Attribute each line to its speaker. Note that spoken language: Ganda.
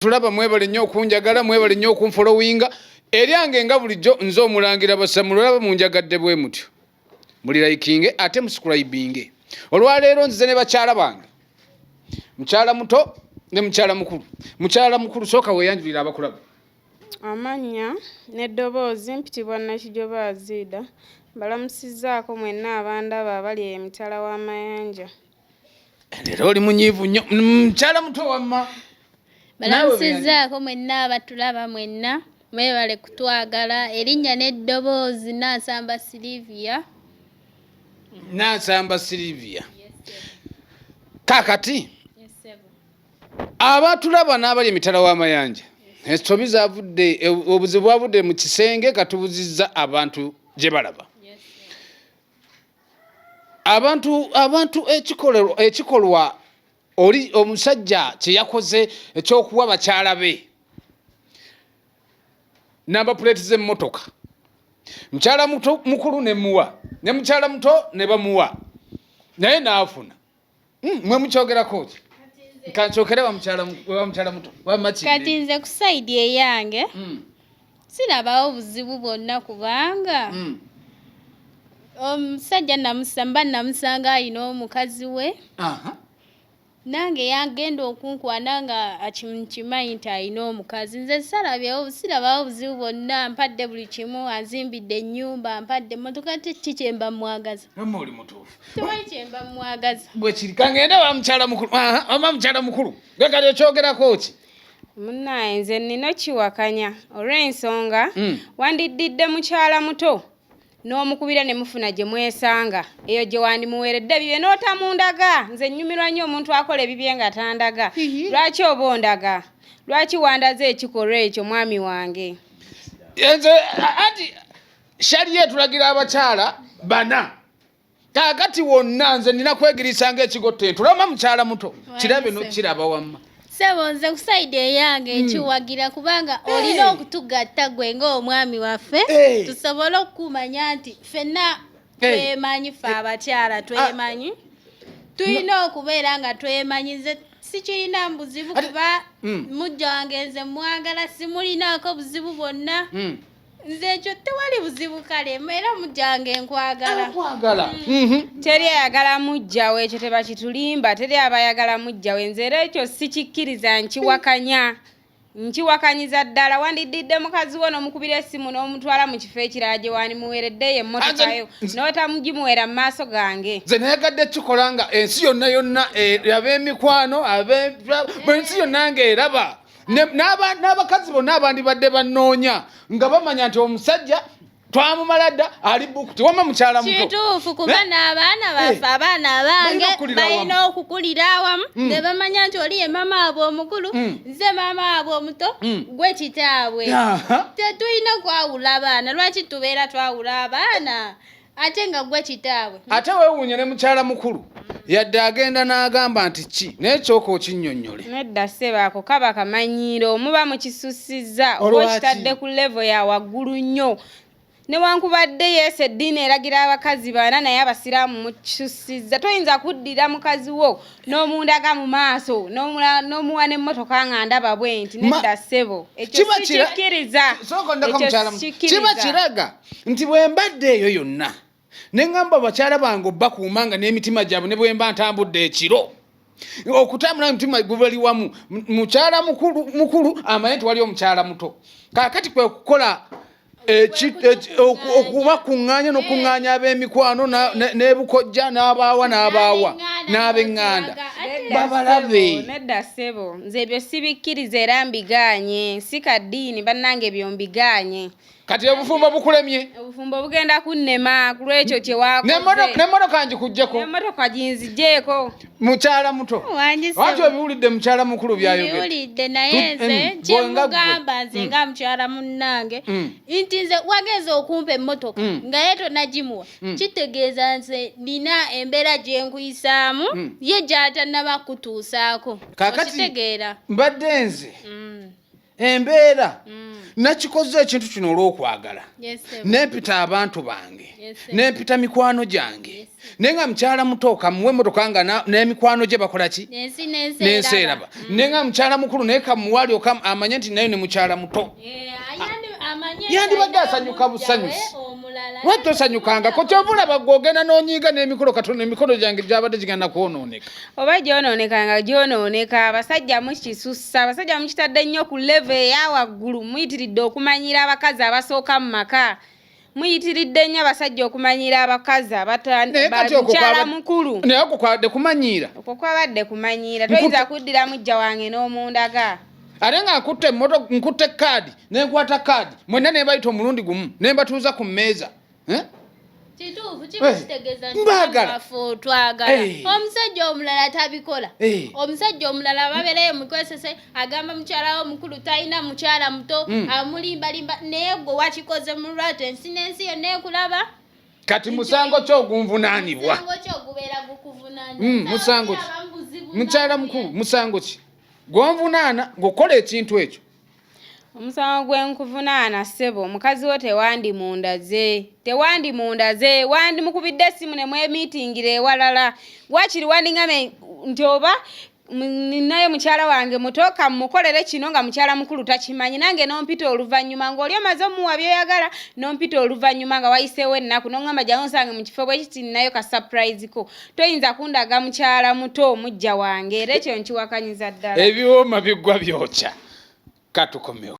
Speaker 1: tulaba mwebale nnyo okunjagala mwebale nnyo okunfollowinga eryange nga bulijjo nze omulangira basamulaba munjagadde bwe mutyo muli likinge ate musubscribinge olwaleero nzize ne bakyala bange mukyala muto ne mukyala mukulu soka weyanjulira abakulaba
Speaker 2: amanya n'eddoboozi mpitibwa Nakijoba Azida balamusizaako mwenna abandaba abali emitala w'amayanja
Speaker 1: leero oli munyiivu nnyo mukyala muto wamma
Speaker 3: balamusizaako mwenna abatulaba mwenna mwebale kutwagala erinnya n'eddoboozi Nansamba Silivia kakati abatulaba n'abali emitala w'amayanja ensobi zavudde obuzibu bwavudde mu kisenge katubuzizza abantu gye balaba abantu ekikolwa oli omusajja kye yakoze ekyokuwa bakyala be namba plate z'emmotoka mukyala muto mukulu ne muwa ne mukyala muto ne bamuwa naye naafuna mwe mukyogerako ki kankyokere wa mukyala muto kati nze ku saidi eyange sirabawo buzibu bwonna kubanga omusajja namusanga alina omukazi we nange yagenda okunkwana nga akimanyi nti alina omukazi nze sirabawo buzibu bwonna mpadde buli kimu azimbidde ennyumba mpadde emmotoka tikyemba mwagaza
Speaker 1: oli mutuufu
Speaker 3: tewali kyemba mwagaza
Speaker 1: bwekiri kangenda wa mukyala mukulu gekali okyogerako ki
Speaker 2: munnaye nze nnina kiwakanya olw'ensonga wandiddidde mukyala muto n'omukubira ne mufuna gye mwesanga eyo gye wandimuweeredde bibye n'otamundaga nze nnyumirwa nnyo omuntu akola ebibye nga tandaga lwaki oba ondaga lwaki wandaze ekikolwa ekyo mwami wange
Speaker 1: nze anti shaliya etulagira abakyala bana kaakati wonna nze nina kwegirisanga ekigotte ntulama mukyala muto kirabe nokiraba wamma
Speaker 3: sebo nze ku saidi eyange nkiwagira kubanga olina okutugatta gwe ng'omwami waffe tusobole okukumanya nti ffenna twemanyi ffe abakyala twemanyi tulina okubeera nga twemanyi nze sikirina buzibu kuba mujja wange nze mwagala simulinaako buzibu bwonna nze ekyo tewali buzibu kale era mujjange nkwagala
Speaker 2: teri ayagala mujjawe ekyo tebakitulimba teri abayagala mujjawe nze era ekyo sikikkiriza nkiwakanyiza ddala wandiddidde mukazi wo n'omukubira essimu n'omutwala mu kifo ekirala gye wandimuweereddeyo emmotokayo n'otamugimuwera mu maaso gange
Speaker 1: nze nayagadde kikola nga ensi yonna ab'emikwano ensi yonna ng'eraba n'abakazi bonna abandibadde bannoonya nga bamanya nti omusajja twamumala dda ali bukuti wama mukyala muto
Speaker 3: kituufu kuba n'abaana baffe abaana abange balina okukulira awamu ne bamanya nti oli ye mama waabwe omukulu nze mama waabwe omuto gwe kitaabwe tetulina kwawula abaana lwaki tubeera twawula abaana ate nga gwe kitaabwe
Speaker 1: ate weewuunye ne mukyala mukulu yadde agenda n'agamba nti ki n'ekyoka okinnyonnyole
Speaker 2: nedda ssebaako kaba kamanyiiro muba mukisussizza oba okitadde ku levo ya waggulu nnyo newankubadde yesu eddiini eragira abakazi bana naye abasiraamu mukisussizza toyinza kuddira mukazi wo n'omundaga mu maaso n'omuwa n'emmotoka nga ndaba bwe nti nedda ssebo ekyo sikikkiriza
Speaker 1: kiba kiraga nti bwe mbadde eyo yonna ne ngamba bakyala bange obbakuuma nga n'emitima gyabwe ne bwe mba ntambudde ekiro okutambula emitima gubali wamu mukyala mukulu amanye nti wali omukyala muto kaakati kwe kukola okubakuŋŋaanya n'okuŋŋaanya ab'emikwano n'ebukojja n'abaawa n'ab'eŋŋanda babalabe
Speaker 2: nedda ssebo nze ebyo sibikkiriza era mbigaanye si kaddiini bannange ebyo mbigaanye
Speaker 1: kati obufumbo bukulemye
Speaker 2: obufumbo bugenda kunnema ku lwekyo kye wakoze
Speaker 1: n'emmotoka ngikuggeko
Speaker 2: n'emmotoka ginzigyeko
Speaker 1: mukyala muto waki obiwulidde mukyala mukulu byayogera
Speaker 3: biwulidde naye nze kyemugamba nze nga mukyala munnange nti nze wageza okumpa emmotoka nga ye tonagimuwa kitegeeza nze nina embeera gye nkuyisaamu ye gy'atannaba kutuusaako
Speaker 1: kakati mbadde nze embeera nakikoze ekintu kino olw'okwagala nempita abantu bange nempita mikwano gyange naye nga mukyala Mutoka muwe Motoka nga n'emikwano gye bakola ki n'ensi eraba naye nga mukyala mukulu naye kamuwali amanye nti naye ne mukyala muto yandibadde asanyuka busanyusi lwaki tosanyukangako kyovulaba gwogenda n'onyiiga n'emikolo katono emikolo gyange gyabadde gigenda kwonooneka
Speaker 2: oba gyonoonekanga gyonooneka abasajja mukisussa abasajja mukitadde nnyo ku leve eya waggulu muyitiridde okumanyira abakazi abasooka mu maka muyitiridde nnyo abasajja okumanyira abakazi mukyala mukulu
Speaker 1: naye okwo kwabadde kumanyiira
Speaker 2: okwo kwabadde kumanyiira toyinza kuddira mujja wange n'omundaga
Speaker 1: ate nga nkutte kaadi nenkwata kaadi mwenna nebayita omulundi gumu nembatuuza ku mmeeza
Speaker 3: kituufu kibakitegeeza twagala omusajja omulala tabikola omusajja omulala babeereyo mukwesese agamba mukyalawo omukulu talina mukyala muto amulimbalimba naye gwe wakikoze mu lwatu ensi n'ensi yonna ekulaba
Speaker 1: kati musango ki ogunvunaanibwa
Speaker 3: gubeera gukuvunaanibwa
Speaker 1: musango ki mukyala mukulu musango ki gwonvunaana ng'okola ekintu ekyo
Speaker 2: omusango gwenkuvunaana ssebo omukazi wo tewandi munda ze wandi mukubidde essimu ne mwemiitingira ewalala wakiri wandingame nti oba ninayo mukyala wange Mutoka mukolere kino nga mukyala mukulu takimanyi nange nompita oluvannyuma ng'oli omaze omuwa byoyagala nompita oluvannyuma nga wayiseewo ennaku noŋŋamba jangu nsange mu kifo bwe kiti ninayo ka surprise ko toyinza kundaga mukyala muto omujja wange era ekyo nkiwakanyiza ddala
Speaker 1: ebiwooma biggwa byokya katukomewo